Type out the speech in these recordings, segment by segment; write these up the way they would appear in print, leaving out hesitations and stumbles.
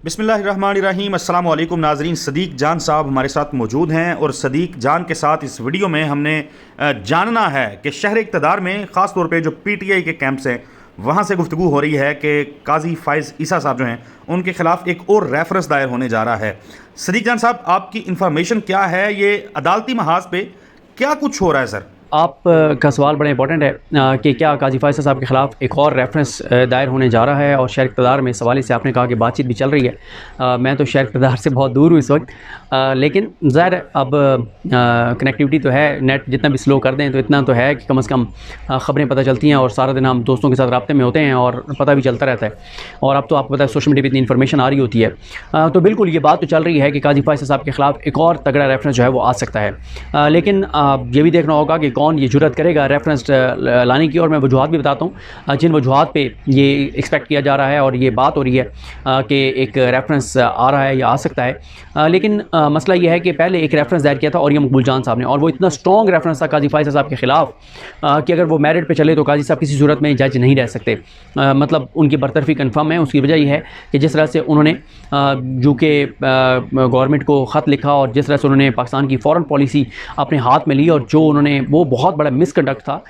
बिस्मिल्लाहिर्रहमानिर्रहीम। अस्सलाम वालेकुम नाजरीन। सदीक जान साहब हमारे साथ मौजूद हैं और सदीक जान के साथ इस वीडियो में हमने जानना है कि शहर इक़्तिदार में ख़ास तौर पे जो पीटीआई के कैंप्स हैं वहाँ से गुफ्तगू हो रही है कि काजी फ़ाइज़ ईसा साहब जो हैं उनके ख़िलाफ़ एक और रेफरेंस दायर होने जा रहा है। सदीक जान साहब, आपकी इन्फॉर्मेशन क्या है, ये अदालती महाज पे क्या कुछ हो रहा है सर? आप का सवाल बड़ा इंपॉर्टेंट है कि क्या काजी फ़ाइज़ साहब के ख़िलाफ़ एक और रेफरेंस दायर होने जा रहा है। और शहर इक़्तिदार में इस हवाले से आपने कहा कि बातचीत भी चल रही है। मैं तो शहर इक़्तिदार से बहुत दूर हूँ इस वक्त, लेकिन ज़ाहिर अब कनेक्टिविटी तो है, नेट जितना भी स्लो कर दें तो इतना तो है कि कम से कम ख़बरें पता चलती हैं और सारा दिन हम दोस्तों के साथ राब्ते में होते हैं और पता भी चलता रहता है। और अब तो आपको पता है सोशल मीडिया पर इतनी इन्फॉर्मेशन आ रही होती है, तो बिल्कुल ये बात तो चल रही है कि काजी फ़ाइज़ साहब के ख़िलाफ़ एक और तगड़ा रेफरेंस जो है वो आ सकता है। लेकिन ये भी देखना होगा कि कौन ये जुर्रत करेगा रेफरेंस लाने की। और मैं वजूहात भी बताता हूँ जिन वजूहात पे ये एक्सपेक्ट किया जा रहा है और ये बात हो रही है कि एक रेफरेंस आ रहा है या आ सकता है। लेकिन मसला ये है कि पहले एक रेफरेंस दायर किया था और ये मकबूल जान साहब ने, और वो इतना स्ट्रॉन्ग रेफरेंस था काजी फ़ाइज़ साहब के ख़िलाफ़ कि अगर वो मेरिट पे चले तो काजी साहब किसी सूरत में जज नहीं रह सकते। मतलब उनकी बरतरफी कन्फर्म है। उसकी वजह यह है कि जिस तरह से उन्होंने यूके गवर्नमेंट को ख़त लिखा और जिस तरह से उन्होंने पाकिस्तान की फ़ॉरेन पॉलिसी अपने हाथ में ली, और जो उन्होंने वो बहुत बड़ा मिसकंडक्ट था।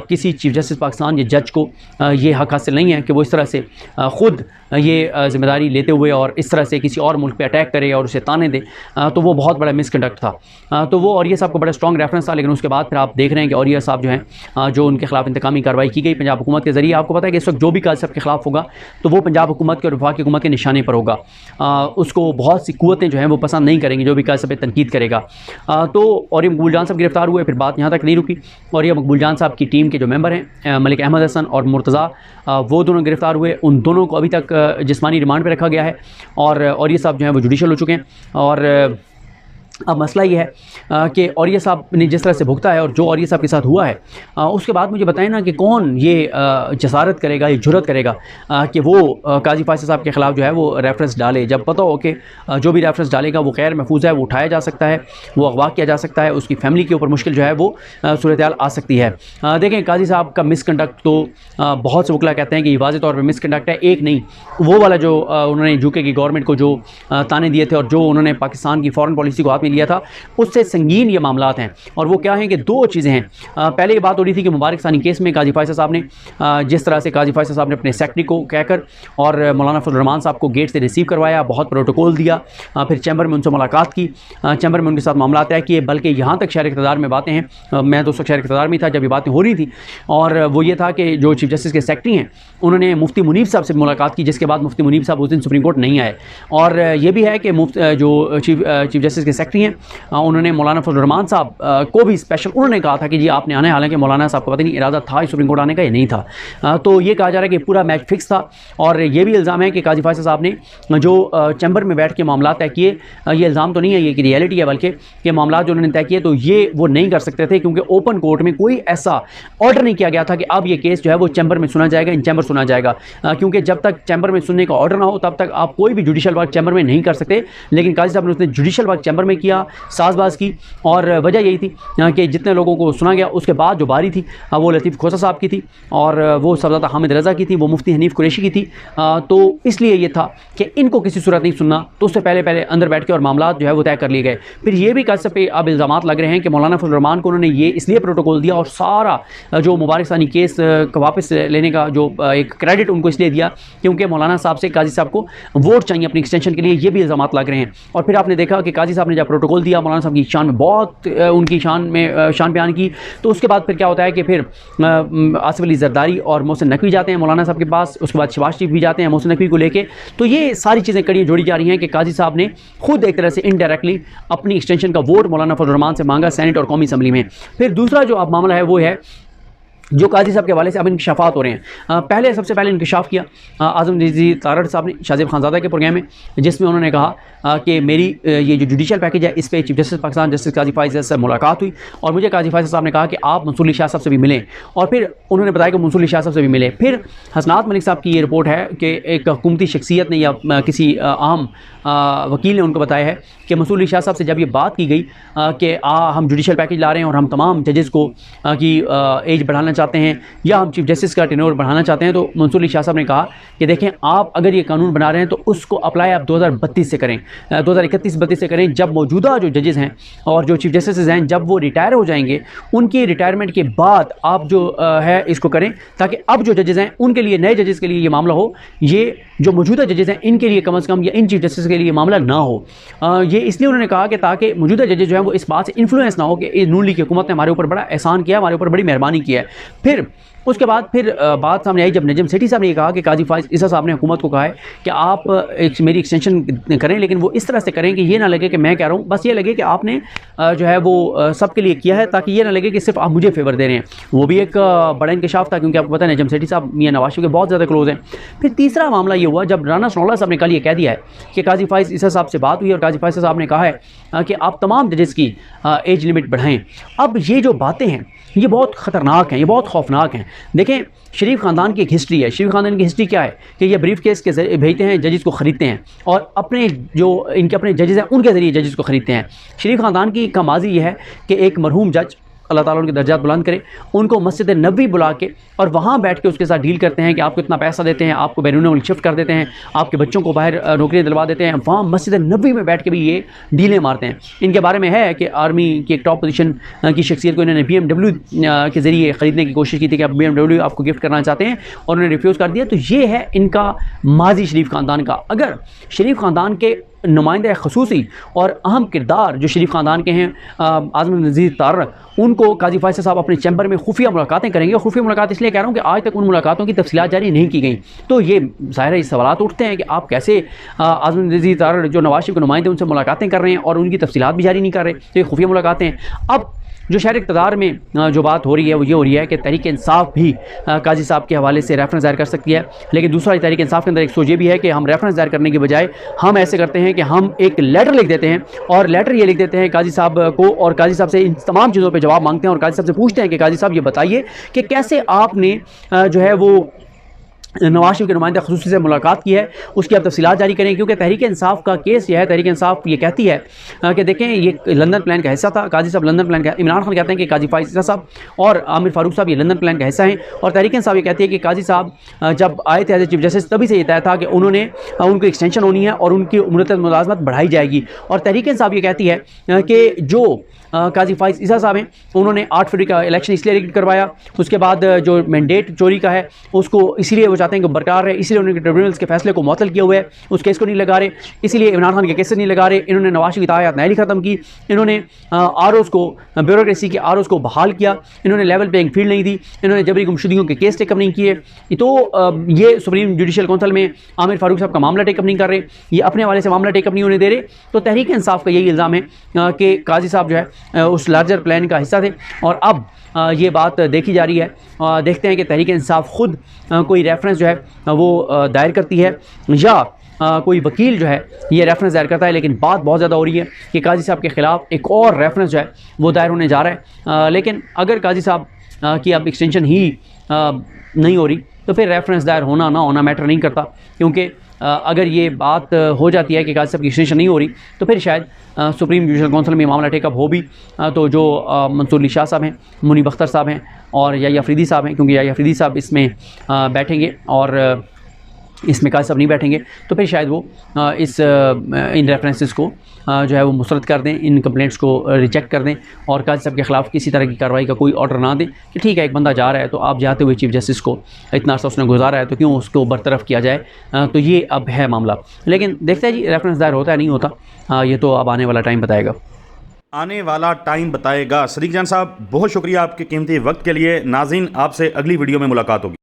किसी चीफ जस्टिस पाकिस्तान या जज को ये हक़ हासिल नहीं है कि वो इस तरह से ख़ुद ये ज़िम्मेदारी लेते हुए और इस तरह से किसी और मुल्क पे अटैक करे और उसे ताने दे। तो वो बहुत बड़ा मिसकंडक्ट था। तो वो औरिया साहब को बड़ा स्ट्रॉन्ग रेफरेंस था। लेकिन उसके बाद फिर आप देख रहे हैं कि औरिया साहब जो हैं जो उनके खिलाफ इंतकामी कार्रवाई की गई पंजाब हुकूमत के ज़रिए। आपको पता है कि इस वक्त जो भी काजी साहब के ख़िलाफ़ होगा तो वो पंजाब हुकूमत के और वफाकी हुकूमत के निशाने पर होगा। उसको बहुत सी कुव्वतें जो हैं वो पसंद नहीं करेंगी जो भी काजी साहब पर तनकीद करेगा। तो औरिया मकबूल जान साहब गिरफ्तार हुए, फिर बात यहाँ तक नहीं रुकी। औरिया मकबूल जान साहब की टीम के जो मेंबर हैं मलिक अहमद हसन और मुर्तज़ा, वो दोनों गिरफ्तार हुए। उन दोनों को अभी तक जिस्मानी रिमांड पे रखा गया है और ये साहब जो हैं वो जुडिशल हो चुके हैं। और अब मसला ये है कि औरिया साहब ने जिस तरह से भुगता है और जो औरिया साहब के साथ हुआ है, उसके बाद मुझे बताएं ना कि कौन ये जसारत करेगा, ये जुर्रत करेगा कि वो काजी फ़ाइज़ साहब के ख़िलाफ़ जो है वो रेफरेंस डाले, जब पता हो कि जो भी रेफरेंस डालेगा वो गैर महफूज है, वो उठाया जा सकता है, वो अगवा किया जा सकता है, उसकी फ़ैमिली के ऊपर मुश्किल जो है वो सूरत हाल आ सकती है। देखें, काजी साहब का मिसकंडक्ट तो बहुत से वकला कहते हैं कि ये वाज़ेह तौर पर मिसकंडक्ट है। एक नहीं, वो वाला जो उन्होंने यूके की गवर्नमेंट को जो ताने दिए थे और जो उन्होंने पाकिस्तान की फ़ॉरेन पॉलिसी को हाथ लिया था, उससे संगीन ये मामलात हैं। और वो क्या हैं कि दो चीज़ें हैं। पहले ये बात हो रही थी कि मुबारक सानी केस में काजी फ़ाइज़ साहब ने जिस तरह से काजी फ़ाइज़ साहब ने अपने सेक्रेटरी को कहकर और मौलाना फजल रहमान साहब को गेट से रिसीव करवाया, बहुत प्रोटोकॉल दिया, फिर चैम्बर में उनसे मुलाकात की, चैम्बर में उनके साथ मामला तय किए, बल्कि यहाँ तक शहर इक़्तिदार में बातें हैं। मैं तो शहर इक़्तिदार में था जब ये बातें हो रही थी, और वो ये था कि जो चीफ जस्टिस के सेक्रेटरी हैं उन्होंने मुफ्ती मुनीब साहब से मुलाकात की, जिसके बाद मुफ्ती मुनीब साहब उस दिन सुप्रीम कोर्ट नहीं आए। और ये भी है कि जो चीफ जस्टिस के सेक्रेटरी हैं उन्होंने मौलाना फजल रहमान साहब को भी स्पेशल उन्होंने कहा था कि जी आपने आना है। हालांकि मौलाना साहब को पता नहीं इरादा था सुप्रीम कोर्ट आने का या नहीं था। तो ये कहा जा रहा है कि पूरा मैच फिक्स था। और ये भी इल्ज़ाम है कि काजी फ़ाइज़ साहब ने जो चैम्बर में बैठ के मामला तय किए, ये इल्ज़ाम तो नहीं है, ये कि रियलिटी है, बल्कि कि मामला जो उन्होंने तय किए तो ये वो नहीं कर सकते थे क्योंकि ओपन कोर्ट में कोई ऐसा ऑर्डर नहीं किया गया था कि अब ये केस जो है वो चैम्बर में सुना जाएगा, इन चैम्बर सुना जाएगा। क्योंकि जब तक चैम्बर में सुनने का ऑर्डर ना हो तब तक आप कोई भी जुडिशल वर्क चैम्बर में नहीं कर सकते। लेकिन काजी साहब ने उसने जुडिशल वर्क चैम्बर में किया, साजबाज की, और वजह यही थी कि जितने लोगों को सुना गया उसके बाद जो बारी थी वो लतीफ़ खोसा साहब की थी और वो सबज़ादा हामिद रज़ा की थी, वो मुफ्ती हनीफ़ कुरैशी की थी। तो इसलिए ये था कि इनको किसी सूरत नहीं सुनना, तो उससे पहले अंदर बैठ के और मामला जो है वो तय कर लिए गए। फिर ये भी काजी पे अब इल्ज़ामात लग रहे हैं कि मौलाना फजल रहमान को उन्होंने ये इसलिए प्रोटोकॉल दिया और सारा जो मुबारक सानी केस का वापस लेने का जो एक क्रेडिट उनको इसलिए दिया क्योंकि मौलाना साहब से काजी साहब को वोट चाहिए अपनी एक्सटेंशन के लिए, ये भी इल्ज़ामात लग रहे हैं। और फिर आपने देखा कि काजी साहब ने जब प्रोटोकॉल दिया मौलाना साहब की शान में बहुत उनकी शान बयान की, तो उसके बाद फिर क्या होता है कि फिर आसिफ अली जरदारी और मोहसिन नकवी जाते हैं मौलाना साहब के पास, उसके बाद शहबाज शरीफ भी जाते हैं मोहसिन नकवी को लेके। तो ये सारी चीज़ें कड़ी जोड़ी जा रही हैं कि काजी साहब ने खुद एक तरह से इनडायरेक्टली अपनी एक्सटेंशन का वोट मौलाना फजल रहमान से मांगा सेनेट और कौमी असम्बली में। फिर दूसरा जो अब मामला है वो है जो काजी साहब के हवाले से अब इंकशाफात हो रहे हैं। सबसे पहले इंकशाफ किया आज़म रिज़वी तारड़ साहब ने शाहज़ेब खानज़ादा के प्रोग्राम में, जिसमें उन्होंने कहा कि मेरी ये जो जुडिशल पैकेज है इस पर चीफ जस्टिस पाकिस्तान जस्टिस काजी फ़ाइज़ से मुलाकात हुई और मुझे काजी फ़ाइज़ साहब ने कहा कि आप मंसूर अली शाह साहब से भी मिलें। और फिर उन्होंने बताया कि मंसूर अली शाह साहब से भी मिले। फिर हसनात मलिक साहब की ये रिपोर्ट है कि एक हुकूमती शख्सियत ने या किसी आम वकील ने उनको बताया है कि मंसूर अली शाह साहब से जब ये बात की गई कि हम जुडिशल पैकेज ला रहे हैं और हम तमाम जजेस को की एज बढ़ाना चाहते हैं या हम चीफ जस्टिस का टेन्योर बढ़ाना चाहते हैं, तो मंसूर अली शाह साहब ने कहा कि देखें, आप अगर ये कानून बना रहे हैं तो उसको अप्लाई आप 2032 से करें, 2031-32 से करें, जब मौजूदा जो जजेस हैं और जो चीफ जस्टिस हैं जब वो रिटायर हो जाएंगे, उनकी रिटायरमेंट के बाद आप जो है इसको करें, ताकि अब जो जजेस हैं उनके लिए, नए जजेस के लिए ये मामला हो, ये जो मौजूदा जजेस हैं इनके लिए कम से कम या इन चीफ जस्टिस के लिए मामला ना हो। ये इसलिए उन्होंने कहा कि ताकि मौजूदा जजेस जो हैं वो इस बात से इन्फ्लुएंस ना हो कि नून लीग की हुकूमत ने हमारे ऊपर बड़ा एहसान किया, हमारे ऊपर बड़ी मेहरबानी की है। फिर उसके बाद बात सामने आई जब नजम सेठी साहब ने कहा कि काजी फाइज ईसा साहब ने हुकूमत को कहा है कि आप मेरी एक्सटेंशन करें, लेकिन वो इस तरह से करें कि ये ना लगे कि मैं कह रहा हूँ, बस ये लगे कि आपने जो है वो सबके लिए किया है, ताकि ये ना लगे कि सिर्फ आप मुझे फेवर दे रहे हैं। वो भी एक बड़ा इंकशाफ था, क्योंकि आपको पता है नजम सेठी साहब मियां नवाज शरीफ के बहुत ज़्यादा क्लोज हैं। फिर तीसरा मामला ये हुआ जब राना सनाउल्लाह साहब ने कल ये कह दिया है कि काजी फाइज ईसा साहब से बात हुई और काजी फाइज साहब ने कहा है कि आप तमाम जजेस की एज लिमिट बढ़ाएँ। अब ये जो बातें हैं ये बहुत ख़तरनाक हैं, ये बहुत खौफनाक हैं। देखें, शरीफ ख़ानदान की एक हिस्ट्री है। शरीफ ख़ानदान की हिस्ट्री क्या है कि ये ब्रीफ केस के जरिए भेजते हैं, जजेस को ख़रीदते हैं और अपने जो इनके अपने जजेस हैं उनके ज़रिए जजेस को ख़रीदते हैं। शरीफ ख़ानदान की का माजी ये है कि एक मरहूम जज, अल्लाह ताला उनके दर्जात बुलंद करे, उनको मस्जिद नबवी बुला के और वहाँ बैठ के उसके साथ डील करते हैं कि आपको इतना पैसा देते हैं, आपको बैरून मुल्क शिफ्ट कर देते हैं, आपके बच्चों को बाहर नौकरी दिलवा देते हैं। वहाँ मस्जिद नबवी में बैठ के भी ये डीलें मारते हैं। इनके बारे में है कि आर्मी की एक टॉप पोजीशन की शख्सियत को इन्होंने BMW के ज़रिए ख़रीदने की कोशिश की थी कि आप BMW आपको गिफ्ट करना चाहते हैं और उन्होंने रिफ्यूज़ कर दिया। तो ये है इनका माजी शरीफ ख़ानदान का। अगर शरीफ ख़ानदान के नुमाइंदे खसूसी और अहम किरदार जो शरीफ ख़ानदान के हैं, आज़म नज़ीर तारक, उनको काजी फाइज साहब अपने चैम्बर में खुफिया मुलाकातें करेंगे। खुफिया मुलाकात इसलिए कह रहा हूँ कि आज तक उन मुलाकातों की तफसीलात जारी नहीं की गई। तो ये ज़ाहिर है, सवाल उठते हैं कि आप कैसे आज़म नज़ीर तारक जो नवाज शरीफ के नुमाइंदे उनसे मुलाकातें कर रहे हैं और उनकी तफसीलात भी जारी नहीं कर रहे। तो ये खुफिया मुलाकातें हैं। अब जो शहर इक़्तिदार में जो बात हो रही है वो ये हो रही है कि तहरीक इंसाफ भी काजी साहब के हवाले से रेफरेंस दायर कर सकती है। लेकिन दूसरा तहरीक इंसाफ के अंदर एक सोच ये भी है कि हम रेफरेंस दायर करने के बजाय हम ऐसे करते हैं कि हम एक लेटर लिख देते हैं और लेटर ये लिख देते हैं काजी साहब को, और काजी साहब से इन तमाम चीज़ों पर जवाब मांगते हैं और काजी साहब से पूछते हैं कि काजी साहब ये बताइए कि कैसे आपने जो है वो नवाज शरीफ के नुमाइंदा खसूसी से मुलाकात की है, उसकी आप तफसीलात जारी करें। क्योंकि तहरीक इंसाफ का केस यह है, तहरीक इंसाफ ये कहती है कि देखें ये लंदन प्लान का हिस्सा था। काजी साहब लंदन प्लान का, इमरान खान कहते हैं कि काजी फाइज ईसा साहब और आमिर फारूक साहब ये लंदन प्लान का हिस्सा हैं, और तहरीक इंसाफ ये कहती है कि काजी साहब जब आए थे एज ए चीफ जस्टिस तभी से ये तय था कि उन्होंने उनको एक्सटेंशन होनी है और उनकी उम्र मुलाजमत बढ़ाई जाएगी। और तहरीक इंसाफ ये कहती है कि जो काजी फाइज ईसा साहब हैं उन्होंने 8 फरवरी का इलेक्शन इसलिए रिगेड करवाया, उसके बाद जो मैंडेट चोरी का है उसको इसलिए वो चाहते हैं कि बरकरार रहे, इसलिए उन्होंने ट्रिब्यूनल्स के फैसले को मुअत्तल किया हुआ है, उस केस को नहीं लगा रहे, इसीलिए इमरान खान के केसेस नहीं लगा रहे। इन्होंने नवाज शरीफ की तायात नैली ख़त्म की, इन्होंने ROs को, ब्यूरोक्रेसी के ROs को बहाल किया, इन्होंने लेवल प्लेइंग फील्ड नहीं दी, इन्होंने जबरी गुमशुदगियों के केस टेकअप नहीं किए। तो ये सुप्रीम जुडिशल काउंसिल में आमिर फारूक साहब का मामला टेकअप नहीं कर रहे, ये अपने वाले से मामला टेकअप नहीं होने दे रहे। तो तहरीक इंसाफ का यही इल्ज़ाम है कि काजी साहब जो है उस लार्जर प्लान का हिस्सा थे। और अब ये बात देखी जा रही है, देखते हैं कि तहरीक इंसाफ खुद कोई रेफरेंस जो है वो दायर करती है या कोई वकील जो है ये रेफरेंस दायर करता है। लेकिन बात बहुत ज़्यादा हो रही है कि काजी साहब के ख़िलाफ़ एक और रेफरेंस जो है वो दायर होने जा रहा है। लेकिन अगर काजी साहब की अब एक्सटेंशन ही नहीं हो रही तो फिर रेफरेंस दायर होना ना होना मैटर नहीं करता, क्योंकि अगर ये बात हो जाती है कि काजी साहब की एक्सटेंशन नहीं हो रही तो फिर शायद सुप्रीम जुडिशल काउंसिल में मामला टेकअप हो भी तो जो मंसूर अली शाह साहब हैं, मुनीब अख्तर साहब हैं और याह्या अफरीदी साहब हैं, क्योंकि याह्या अफरीदी साहब इसमें बैठेंगे और इसमें काजी साहब नहीं बैठेंगे, तो फिर शायद वो इन रेफरेंसेस को जो है वो मुस्तरद कर दें, इन कंप्लेंट्स को रिजेक्ट कर दें और काजी साहब के ख़िलाफ़ किसी तरह की कार्रवाई का कोई ऑर्डर ना दें कि ठीक है एक बंदा जा रहा है तो आप जाते हुए चीफ जस्टिस को इतना अर्सा उसने गुजारा है तो क्यों उसको बरतरफ किया जाए। तो ये अब है मामला। लेकिन देखते हैं जी रेफरेंस दायर होता है नहीं होता, ये तो अब आने वाला टाइम बताएगा। आने वाला टाइम बताएगा। सदीक जान साहब बहुत शुक्रिया आपके कीमती वक्त के लिए। नाज़रीन आपसे अगली वीडियो में मुलाकात होगी।